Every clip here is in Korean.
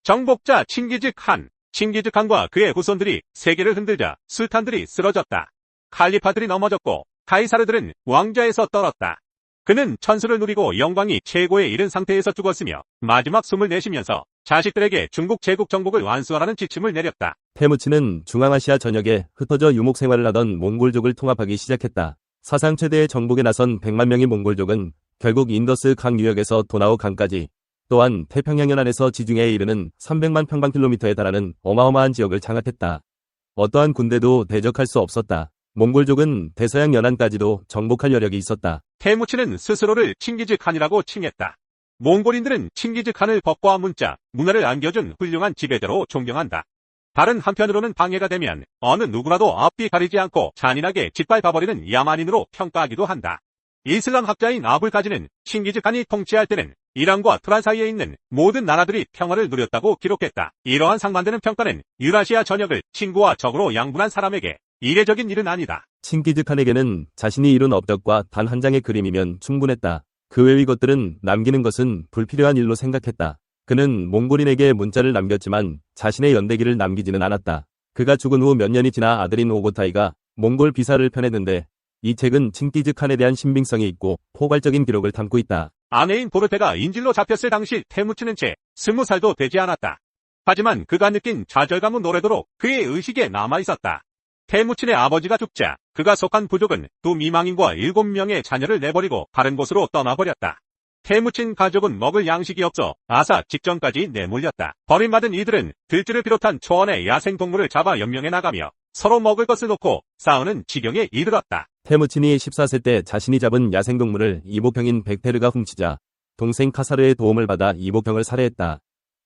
정복자 칭기즈칸. 칭기즈칸과 그의 후손들이 세계를 흔들자 술탄들이 쓰러졌다. 칼리파들이 넘어졌고 가이사르들은 왕좌에서 떨었다. 그는 천수를 누리고 영광이 최고에 이른 상태에서 죽었으며 마지막 숨을 내쉬면서 자식들에게 중국 제국 정복을 완수하라는 지침을 내렸다. 태무치는 중앙아시아 전역에 흩어져 유목 생활을 하던 몽골족을 통합하기 시작했다. 사상 최대의 정복에 나선 100만 명의 몽골족은 결국 인더스 강 유역에서 도나우 강까지, 또한 태평양 연안에서 지중해에 이르는 300만 평방킬로미터에 달하는 어마어마한 지역을 장악했다. 어떠한 군대도 대적할 수 없었다. 몽골족은 대서양 연안까지도 정복할 여력이 있었다. 태무치는 스스로를 칭기즈칸이라고 칭했다. 몽골인들은 칭기즈칸을 법과 문자, 문화를 안겨준 훌륭한 지배자로 존경한다. 다른 한편으로는 방해가 되면 어느 누구라도 앞뒤 가리지 않고 잔인하게 짓밟아버리는 야만인으로 평가하기도 한다. 이슬람 학자인 아불가지는 칭기즈칸이 통치할 때는 이란과 트란 사이에 있는 모든 나라들이 평화를 누렸다고 기록했다. 이러한 상반되는 평가는 유라시아 전역을 친구와 적으로 양분한 사람에게 이례적인 일은 아니다. 칭기즈칸에게는 자신이 이룬 업적과 단 한 장의 그림이면 충분했다. 그 외의 것들은 남기는 것은 불필요한 일로 생각했다. 그는 몽골인에게 문자를 남겼지만 자신의 연대기를 남기지는 않았다. 그가 죽은 후 몇 년이 지나 아들인 오고타이가 몽골 비사를 펴내는데 이 책은 칭기즈칸에 대한 신빙성이 있고 포괄적인 기록을 담고 있다. 아내인 보르테가 인질로 잡혔을 당시 태무치는 채 20살도 되지 않았다. 하지만 그가 느낀 좌절감은 오래도록 그의 의식에 남아있었다. 태무친의 아버지가 죽자 그가 속한 부족은 두 미망인과 7명의 자녀를 내버리고 다른 곳으로 떠나버렸다. 태무친 가족은 먹을 양식이 없어 아사 직전까지 내몰렸다. 버림받은 이들은 들쥐를 비롯한 초원의 야생동물을 잡아 연명해 나가며 서로 먹을 것을 놓고 싸우는 지경에 이르렀다. 태무친이 14세 때 자신이 잡은 야생동물을 이복형인 백테르가 훔치자 동생 카사르의 도움을 받아 이복형을 살해했다.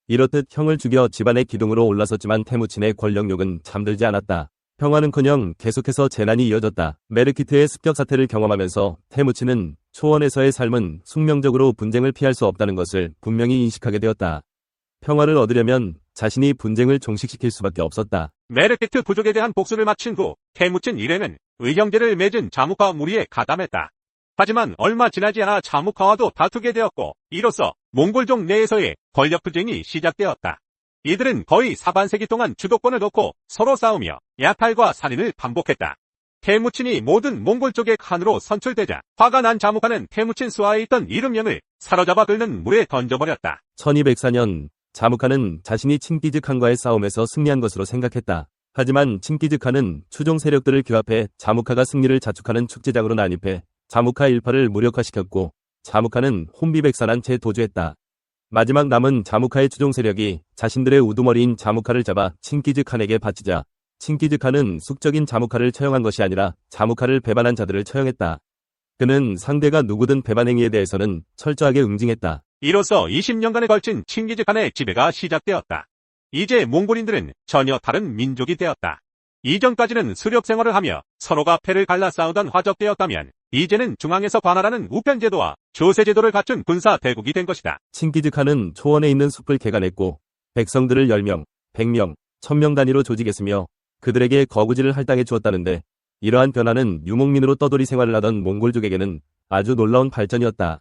이렇듯 형을 죽여 집안의 기둥으로 올라섰지만 태무친의 권력욕은 잠들지 않았다. 평화는커녕 계속해서 재난이 이어졌다. 메르키트의 습격 사태를 경험하면서 태무친은 초원에서의 삶은 숙명적으로 분쟁을 피할 수 없다는 것을 분명히 인식하게 되었다. 평화를 얻으려면 자신이 분쟁을 종식시킬 수밖에 없었다. 메르키트 부족에 대한 복수를 마친 후 태무친 일행은 의형제를 맺은 자무카 무리에 가담했다. 하지만 얼마 지나지 않아 자무카와도 다투게 되었고 이로써 몽골족 내에서의 권력투쟁이 시작되었다. 이들은 거의 사반세기 동안 주도권을 놓고 서로 싸우며 약탈과 살인을 반복했다. 태무친이 모든 몽골족의 칸으로 선출되자 화가 난 자무카는 태무친 수하에 있던 70명을 사로잡아 끓는 물에 던져버렸다. 1204년 자무카는 자신이 칭기즈칸과의 싸움에서 승리한 것으로 생각했다. 하지만 칭기즈칸은 추종 세력들을 규합해 자무카가 승리를 자축하는 축제장으로 난입해 자무카 일파를 무력화시켰고 자무카는 혼비백산한 채 도주했다. 마지막 남은 자무카의 추종 세력이 자신들의 우두머리인 자무카를 잡아 칭기즈칸에게 바치자 칭기즈칸은 숙적인 자무카를 처형한 것이 아니라 자무카를 배반한 자들을 처형했다. 그는 상대가 누구든 배반 행위에 대해서는 철저하게 응징했다. 이로써 20년간에 걸친 칭기즈칸의 지배가 시작되었다. 이제 몽골인들은 전혀 다른 민족이 되었다. 이전까지는 수렵 생활을 하며 서로가 패를 갈라 싸우던 화적되었다면 이제는 중앙에서 관할하는 우편제도와 조세제도를 갖춘 군사 대국이 된 것이다. 칭기즈칸은 초원에 있는 숲을 개간했고 백성들을 10명, 100명, 1000명 단위로 조직했으며 그들에게 거구지를 할당해 주었다는데 이러한 변화는 유목민으로 떠돌이 생활을 하던 몽골족에게는 아주 놀라운 발전이었다.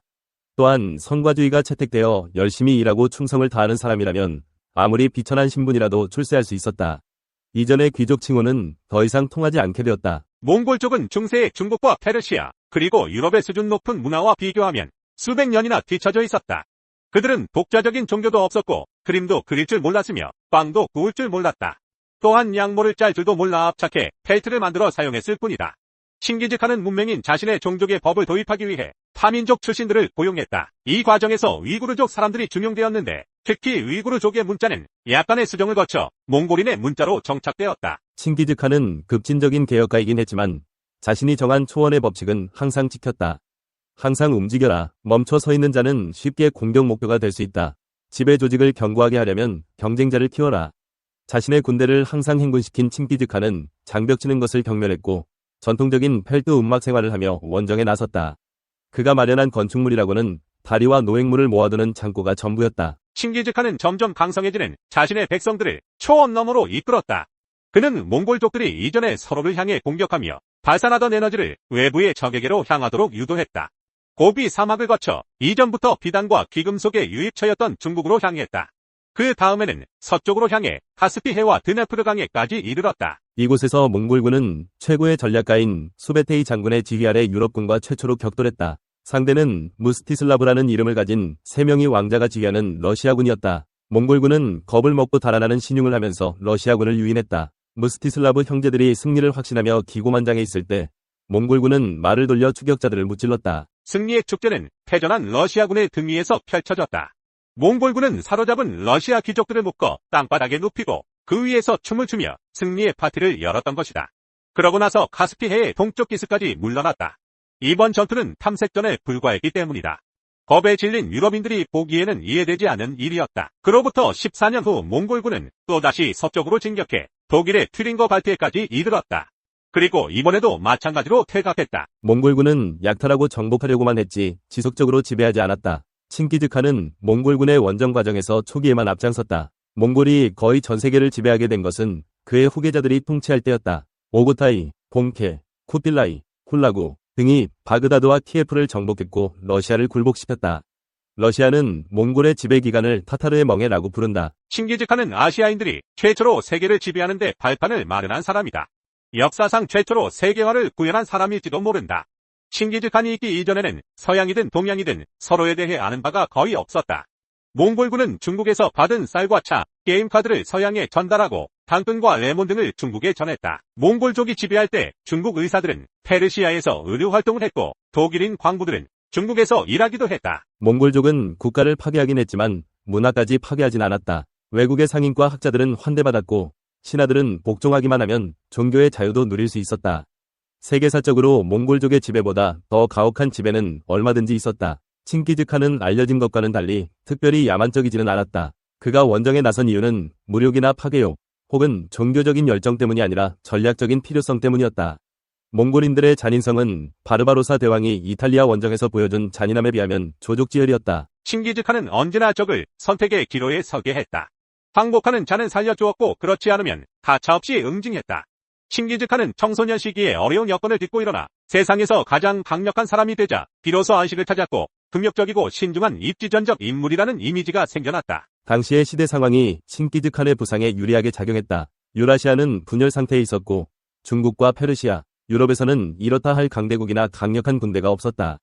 또한 성과주의가 채택되어 열심히 일하고 충성을 다하는 사람이라면 아무리 비천한 신분이라도 출세할 수 있었다. 이전의 귀족 칭호는 더 이상 통하지 않게 되었다. 몽골족은 중세의 중국과 페르시아 그리고 유럽의 수준 높은 문화와 비교하면 수백 년이나 뒤처져 있었다. 그들은 독자적인 종교도 없었고 그림도 그릴 줄 몰랐으며 빵도 구울 줄 몰랐다. 또한 양모를 짤 줄도 몰라 압착해 펠트를 만들어 사용했을 뿐이다. 칭기즈칸은 문맹인 자신의 종족의 법을 도입하기 위해 타민족 출신들을 고용했다. 이 과정에서 위구르족 사람들이 중용되었는데 특히 위구르족의 문자는 약간의 수정을 거쳐 몽골인의 문자로 정착되었다. 칭기즈칸은 급진적인 개혁가이긴 했지만 자신이 정한 초원의 법칙은 항상 지켰다. 항상 움직여라. 멈춰 서 있는 자는 쉽게 공격 목표가 될 수 있다. 지배 조직을 견고하게 하려면 경쟁자를 키워라. 자신의 군대를 항상 행군시킨 칭기즈칸은 장벽 치는 것을 경멸했고 전통적인 펠트 운막 생활을 하며 원정에 나섰다. 그가 마련한 건축물이라고는 다리와 노획물을 모아두는 창고가 전부였다. 칭기즈칸은 점점 강성해지는 자신의 백성들을 초원 너머로 이끌었다. 그는 몽골족들이 이전에 서로를 향해 공격하며 발산하던 에너지를 외부의 적에게로 향하도록 유도했다. 고비 사막을 거쳐 이전부터 비단과 귀금속의 유입처였던 중국으로 향했다. 그 다음에는 서쪽으로 향해 카스피해와 드네프르 강에까지 이르렀다. 이곳에서 몽골군은 최고의 전략가인 수베테이 장군의 지휘 아래 유럽군과 최초로 격돌했다. 상대는 무스티슬라브라는 이름을 가진 3명의 왕자가 지휘하는 러시아군이었다. 몽골군은 겁을 먹고 달아나는 신용을 하면서 러시아군을 유인했다. 무스티슬라브 형제들이 승리를 확신하며 기고만장해 있을 때 몽골군은 말을 돌려 추격자들을 무찔렀다. 승리의 축제는 패전한 러시아군의 등 위에서 펼쳐졌다. 몽골군은 사로잡은 러시아 귀족들을 묶어 땅바닥에 눕히고 그 위에서 춤을 추며 승리의 파티를 열었던 것이다. 그러고 나서 카스피해의 동쪽 기슭까지 물러났다. 이번 전투는 탐색전에 불과했기 때문이다. 겁에 질린 유럽인들이 보기에는 이해되지 않는 일이었다. 그로부터 14년 후 몽골군은 또다시 서쪽으로 진격해 독일의 튜링거 발트해까지 이르렀다. 그리고 이번에도 마찬가지로 퇴각했다. 몽골군은 약탈하고 정복하려고만 했지 지속적으로 지배하지 않았다. 칭기즈칸은 몽골군의 원정 과정에서 초기에만 앞장섰다. 몽골이 거의 전 세계를 지배하게 된 것은 그의 후계자들이 통치할 때였다. 오고타이, 봉케, 쿠필라이, 훌라구 등이 바그다드와 키예프를 정복했고 러시아를 굴복시켰다. 러시아는 몽골의 지배 기간을 타타르의 멍해라고 부른다. 칭기즈칸은 아시아인들이 최초로 세계를 지배하는 데 발판을 마련한 사람이다. 역사상 최초로 세계화를 구현한 사람일지도 모른다. 칭기즈칸이 있기 이전에는 서양이든 동양이든 서로에 대해 아는 바가 거의 없었다. 몽골군은 중국에서 받은 쌀과 차, 게임 카드를 서양에 전달하고 당근과 레몬 등을 중국에 전했다. 몽골족이 지배할 때 중국 의사들은 페르시아에서 의료 활동을 했고 독일인 광부들은 중국에서 일하기도 했다. 몽골족은 국가를 파괴하긴 했지만 문화까지 파괴하진 않았다. 외국의 상인과 학자들은 환대받았고 신하들은 복종하기만 하면 종교의 자유도 누릴 수 있었다. 세계사적으로 몽골족의 지배보다 더 가혹한 지배는 얼마든지 있었다. 칭기즈칸은 알려진 것과는 달리 특별히 야만적이지는 않았다. 그가 원정에 나선 이유는 무력이나 파괴욕 혹은 종교적인 열정 때문이 아니라 전략적인 필요성 때문이었다. 몽골인들의 잔인성은 바르바로사 대왕이 이탈리아 원정에서 보여준 잔인함에 비하면 조족지혈이었다. 칭기즈칸은 언제나 적을 선택의 기로에 서게 했다. 항복하는 자는 살려주었고 그렇지 않으면 가차없이 응징했다. 칭기즈칸은 청소년 시기에 어려운 여건을 딛고 일어나 세상에서 가장 강력한 사람이 되자 비로소 안식을 찾았고 긍력적이고 신중한 입지전적 인물이라는 이미지가 생겨났다. 당시의 시대 상황이 칭기즈칸의 부상에 유리하게 작용했다. 유라시아는 분열 상태에 있었고 중국과 페르시아, 유럽에서는 이렇다 할 강대국이나 강력한 군대가 없었다.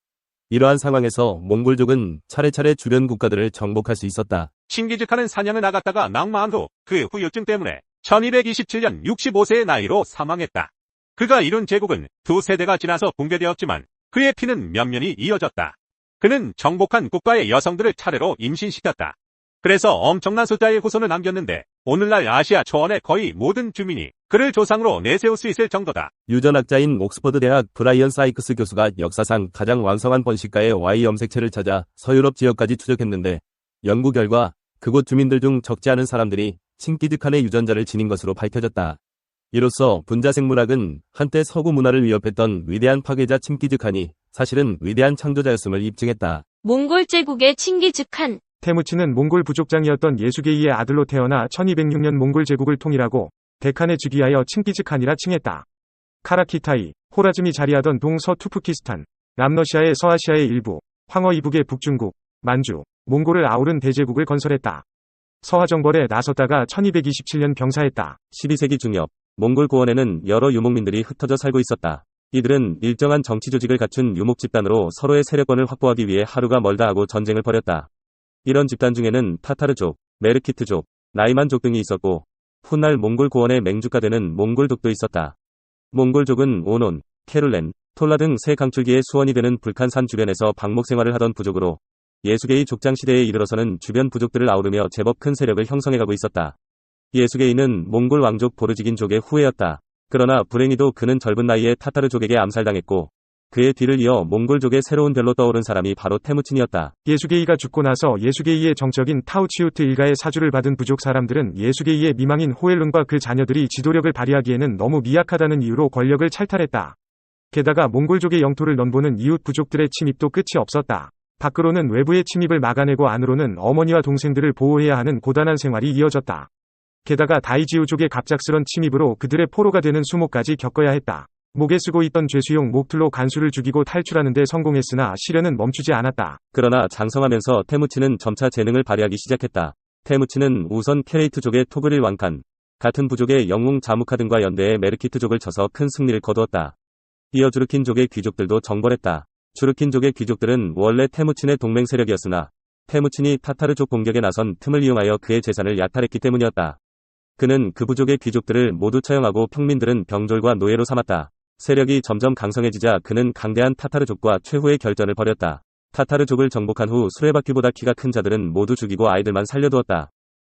이러한 상황에서 몽골족은 차례차례 주변 국가들을 정복할 수 있었다. 칭기즈칸은 사냥을 나갔다가 낙마한 후 그 후유증 때문에 1227년 65세의 나이로 사망했다. 그가 이룬 제국은 두 세대가 지나서 붕괴되었지만 그의 피는 면면이 이어졌다. 그는 정복한 국가의 여성들을 차례로 임신시켰다. 그래서 엄청난 숫자의 후손을 남겼는데 오늘날 아시아 초원의 거의 모든 주민이 그를 조상으로 내세울 수 있을 정도다. 유전학자인 옥스퍼드 대학 브라이언 사이크스 교수가 역사상 가장 왕성한 번식가의 Y 염색체를 찾아 서유럽 지역까지 추적했는데 연구 결과 그곳 주민들 중 적지 않은 사람들이 칭기즈칸의 유전자를 지닌 것으로 밝혀졌다. 이로써 분자생물학은 한때 서구 문화를 위협했던 위대한 파괴자 칭기즈칸이 사실은 위대한 창조자였음을 입증했다. 몽골 제국의 칭기즈칸. 테무치는 몽골 부족장이었던 예수게이의 아들로 태어나 1206년 몽골 제국을 통일하고 데칸에 즉위하여 칭기즈칸이라 칭했다. 카라키타이, 호라즘이 자리하던 동서투프키스탄, 남러시아의 서아시아의 일부, 황허 이북의 북중국, 만주, 몽골을 아우른 대제국을 건설했다. 서화정벌에 나섰다가 1227년 병사했다. 12세기 중엽, 몽골 고원에는 여러 유목민들이 흩어져 살고 있었다. 이들은 일정한 정치 조직을 갖춘 유목 집단으로 서로의 세력권을 확보하기 위해 하루가 멀다 하고 전쟁을 벌였다. 이런 집단 중에는 타타르족, 메르키트족, 나이만족 등이 있었고 훗날 몽골 고원의 맹주가 되는 몽골족도 있었다. 몽골족은 오논, 케룰렌, 톨라 등 새 강줄기의 수원이 되는 불칸산 주변에서 방목 생활을 하던 부족으로 예수게이 족장 시대에 이르러서는 주변 부족들을 아우르며 제법 큰 세력을 형성해가고 있었다. 예수게이는 몽골 왕족 보르지긴족의 후예였다. 그러나 불행히도 그는 젊은 나이에 타타르족에게 암살당했고 그의 뒤를 이어 몽골족의 새로운 별로 떠오른 사람이 바로 테무친이었다. 예수게이가 죽고 나서 예수게이의 정적인 타우치우트 일가의 사주를 받은 부족 사람들은 예수게이의 미망인 호엘룬과 그 자녀들이 지도력을 발휘하기에는 너무 미약하다는 이유로 권력을 찰탈했다. 게다가 몽골족의 영토를 넘보는 이웃 부족들의 침입도 끝이 없었다. 밖으로는 외부의 침입을 막아내고 안으로는 어머니와 동생들을 보호해야 하는 고단한 생활이 이어졌다. 게다가 다이지우족의 갑작스런 침입으로 그들의 포로가 되는 수모까지 겪어야 했다. 목에 쓰고 있던 죄수용 목틀로 간수를 죽이고 탈출하는 데 성공했으나 시련은 멈추지 않았다. 그러나 장성하면서 테무친은 점차 재능을 발휘하기 시작했다. 테무친은 우선 케레이트족의 토그릴 왕칸, 같은 부족의 영웅 자무카 등과 연대해 메르키트족을 쳐서 큰 승리를 거두었다. 이어 주르킨족의 귀족들도 정벌했다. 주르킨족의 귀족들은 원래 테무친의 동맹 세력이었으나 테무친이 타타르족 공격에 나선 틈을 이용하여 그의 재산을 약탈했기 때문이었다. 그는 그 부족의 귀족들을 모두 처형하고 평민들은 병졸과 노예로 삼았다. 세력이 점점 강성해지자 그는 강대한 타타르족과 최후의 결전을 벌였다. 타타르족을 정복한 후 수레바퀴보다 키가 큰 자들은 모두 죽이고 아이들만 살려두었다.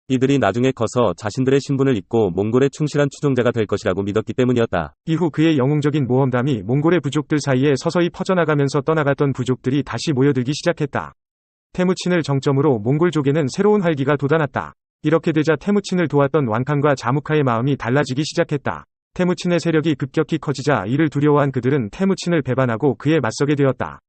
이들이 나중에 커서 자신들의 신분을 잊고 몽골의 충실한 추종자가 될 것이라고 믿었기 때문이었다. 이후 그의 영웅적인 모험담이 몽골의 부족들 사이에 서서히 퍼져나가면서 떠나갔던 부족들이 다시 모여들기 시작했다. 테무친을 정점으로 몽골족에는 새로운 활기가 돋아났다. 이렇게 되자 테무친을 도왔던 왕칸과 자무카의 마음이 달라지기 시작했다. 테무친의 세력이 급격히 커지자 이를 두려워한 그들은 테무친을 배반하고 그에 맞서게 되었다.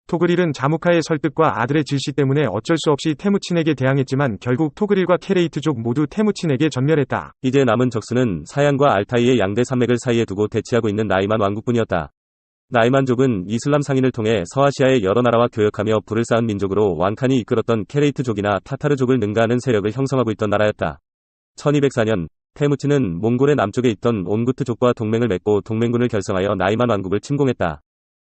토그릴은 자무카의 설득과 아들의 질시 때문에 어쩔 수 없이 테무친에게 대항했지만 결국 토그릴과 케레이트족 모두 테무친에게 전멸했다. 이제 남은 적수는 사양과 알타이의 양대 산맥을 사이에 두고 대치하고 있는 나이만 왕국뿐이었다. 나이만족은 이슬람 상인을 통해 서아시아의 여러 나라와 교역하며 부를 쌓은 민족으로 왕칸이 이끌었던 케레이트족이나 타타르족을 능가하는 세력을 형성하고 있던 나라였다. 1204년 테무친은 몽골의 남쪽에 있던 온구트족과 동맹을 맺고 동맹군을 결성하여 나이만 왕국을 침공했다.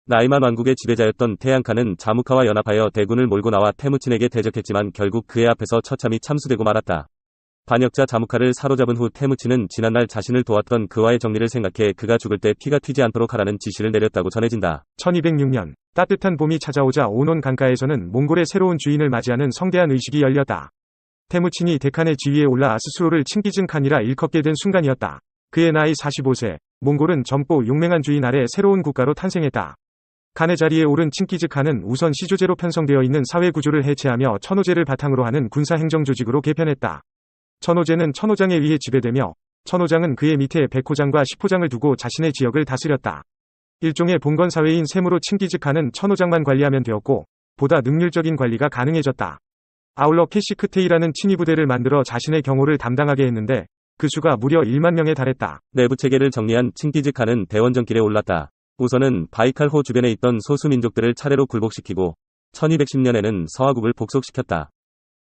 나이만 왕국의 지배자였던 태양칸은 자무카와 연합하여 대군을 몰고 나와 테무친에게 대적했지만 결국 그의 앞에서 처참히 참수되고 말았다. 반역자 자무카를 사로잡은 후 테무친은 지난날 자신을 도왔던 그와의 정리를 생각해 그가 죽을 때 피가 튀지 않도록 하라는 지시를 내렸다고 전해진다. 1206년 따뜻한 봄이 찾아오자 오논 강가에서는 몽골의 새로운 주인을 맞이하는 성대한 의식이 열렸다. 테무친이 데칸의 지위에 올라 스스로를 칭기즈 칸이라 일컫게 된 순간이었다. 그의 나이 45세, 몽골은 젊고 용맹한 주인 아래 새로운 국가로 탄생했다. 칸의 자리에 오른 칭기즈 칸은 우선 시조제로 편성되어 있는 사회 구조를 해체하며 천호제를 바탕으로 하는 군사 행정 조직으로 개편했다. 천호제는 천호장에 의해 지배되며 천호장은 그의 밑에 100호장과 10호장을 두고 자신의 지역을 다스렸다. 일종의 봉건 사회인 셈으로 칭기즈 칸은 천호장만 관리하면 되었고 보다 능률적인 관리가 가능해졌다. 아울러 캐시크테이라는 친위 부대를 만들어 자신의 경호를 담당하게 했는데 그 수가 무려 1만 명에 달했다. 내부 체계를 정리한 칭기즈 칸은 대원정길에 올랐다. 우선은 바이칼호 주변에 있던 소수 민족들을 차례로 굴복시키고 1210년에는 서아국을 복속시켰다.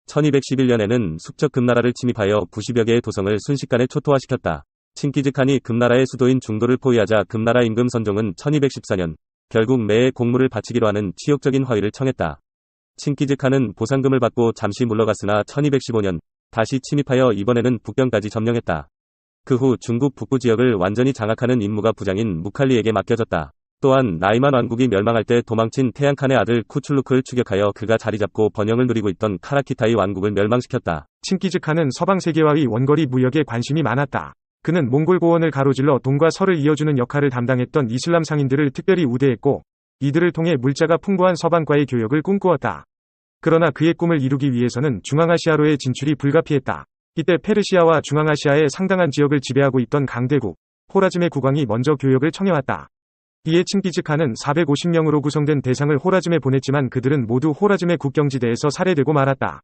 1211년에는 숙적 금나라를 침입하여 90여 개의 도성을 순식간에 초토화시켰다. 칭기즈 칸이 금나라의 수도인 중도를 포위하자 금나라 임금 선종은 1214년 결국 매해 공물을 바치기로 하는 치욕적인 화의를 청했다. 칭기즈 칸은 보상금을 받고 잠시 물러갔으나 1215년 다시 침입하여 이번에는 북경까지 점령했다. 그 후 중국 북부 지역을 완전히 장악하는 임무가 부장인 무칼리에게 맡겨졌다. 또한 나이만 왕국이 멸망할 때 도망친 태양칸의 아들 쿠출루크를 추격하여 그가 자리잡고 번영을 누리고 있던 카라키타이 왕국을 멸망시켰다. 칭기즈 칸은 서방 세계와의 원거리 무역에 관심이 많았다. 그는 몽골 고원을 가로질러 동과 서를 이어주는 역할을 담당했던 이슬람 상인들을 특별히 우대했고 이들을 통해 물자가 풍부한 서방과의 교역을 꿈꾸었다. 그러나 그의 꿈을 이루기 위해서는 중앙아시아로의 진출이 불가피했다. 이때 페르시아와 중앙아시아의 상당한 지역을 지배하고 있던 강대국 호라즘의 국왕이 먼저 교역을 청해왔다. 이에 칭기즈 칸은 450명으로 구성된 대상을 호라즘에 보냈지만 그들은 모두 호라즘의 국경지대에서 살해되고 말았다.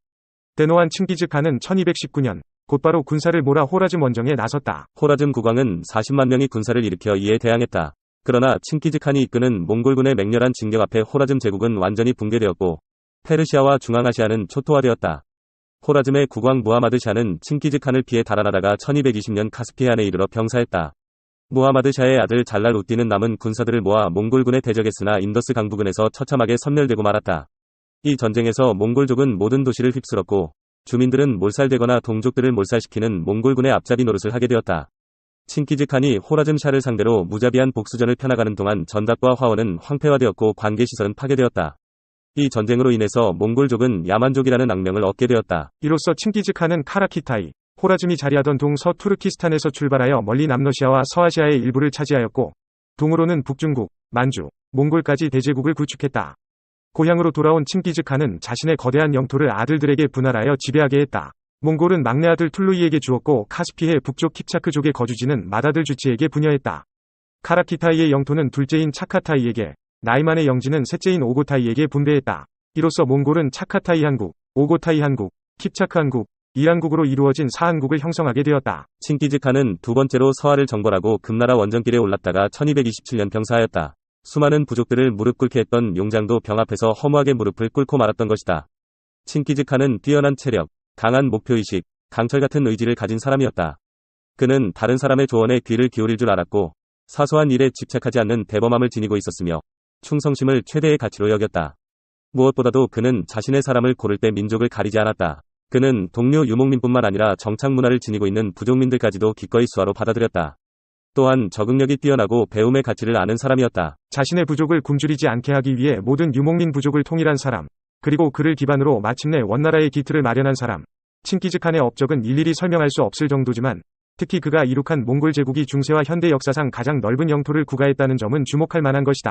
대노한 칭기즈 칸은 1219년 곧바로 군사를 몰아 호라즘 원정에 나섰다. 호라즘 국왕은 40만 명의 군사를 일으켜 이에 대항했다. 그러나 칭기즈 칸이 이끄는 몽골군의 맹렬한 진격 앞에 호라즘 제국은 완전히 붕괴되었고 페르시아와 중앙아시아는 초토화되었다. 호라즘의 국왕 무하마드 샤는 칭기즈 칸을 피해 달아나다가 1220년 카스피해안에 이르러 병사했다. 무하마드 샤의 아들 잘랄 우띠는 남은 군사들을 모아 몽골군에 대적했으나 인더스 강부근에서 처참하게 섬멸되고 말았다. 이 전쟁에서 몽골족은 모든 도시를 휩쓸었고 주민들은 몰살되거나 동족들을 몰살시키는 몽골군의 앞잡이 노릇을 하게 되었다. 칭기즈 칸이 호라즘 샤를 상대로 무자비한 복수전을 펴나가는 동안 전답과 화원은 황폐화되었고 관계시설은 파괴되었다. 이 전쟁으로 인해서 몽골족은 야만족이라는 악명을 얻게 되었다. 이로써 칭기즈 칸은 카라키타이, 호라즘이 자리하던 동서 투르키스탄에서 출발하여 멀리 남러시아와 서아시아의 일부를 차지하였고 동으로는 북중국, 만주, 몽골까지 대제국을 구축했다. 고향으로 돌아온 칭기즈 칸은 자신의 거대한 영토를 아들들에게 분할하여 지배하게 했다. 몽골은 막내 아들 툴루이에게 주었고 카스피해 북쪽 킵차크족의 거주지는 맏아들 주치에게 분여했다. 카라키타이의 영토는 둘째인 차카타이에게, 나이만의 영지는 셋째인 오고타이에게 분배했다. 이로써 몽골은 차카타이 한국, 오고타이 한국, 킵차크 한국, 이란국으로 이루어진 사한국을 형성하게 되었다. 칭기즈 칸은 두 번째로 서아를 정벌하고 금나라 원정길에 올랐다가 1227년 병사하였다. 수많은 부족들을 무릎 꿇게 했던 용장도 병 앞에서 허무하게 무릎을 꿇고 말았던 것이다. 칭기즈 칸은 뛰어난 체력, 강한 목표의식, 강철 같은 의지를 가진 사람이었다. 그는 다른 사람의 조언에 귀를 기울일 줄 알았고 사소한 일에 집착하지 않는 대범함을 지니고 있었으며 충성심을 최대의 가치로 여겼다. 무엇보다도 그는 자신의 사람을 고를 때 민족을 가리지 않았다. 그는 동료 유목민뿐만 아니라 정착 문화를 지니고 있는 부족민들까지도 기꺼이 수하로 받아들였다. 또한 적응력이 뛰어나고 배움의 가치를 아는 사람이었다. 자신의 부족을 굶주리지 않게 하기 위해 모든 유목민 부족을 통일한 사람, 그리고 그를 기반으로 마침내 원나라의 기틀을 마련한 사람. 칭기즈칸의 업적은 일일이 설명할 수 없을 정도지만 특히 그가 이룩한 몽골 제국이 중세와 현대 역사상 가장 넓은 영토를 구가했다는 점은 주목할 만한 것이다.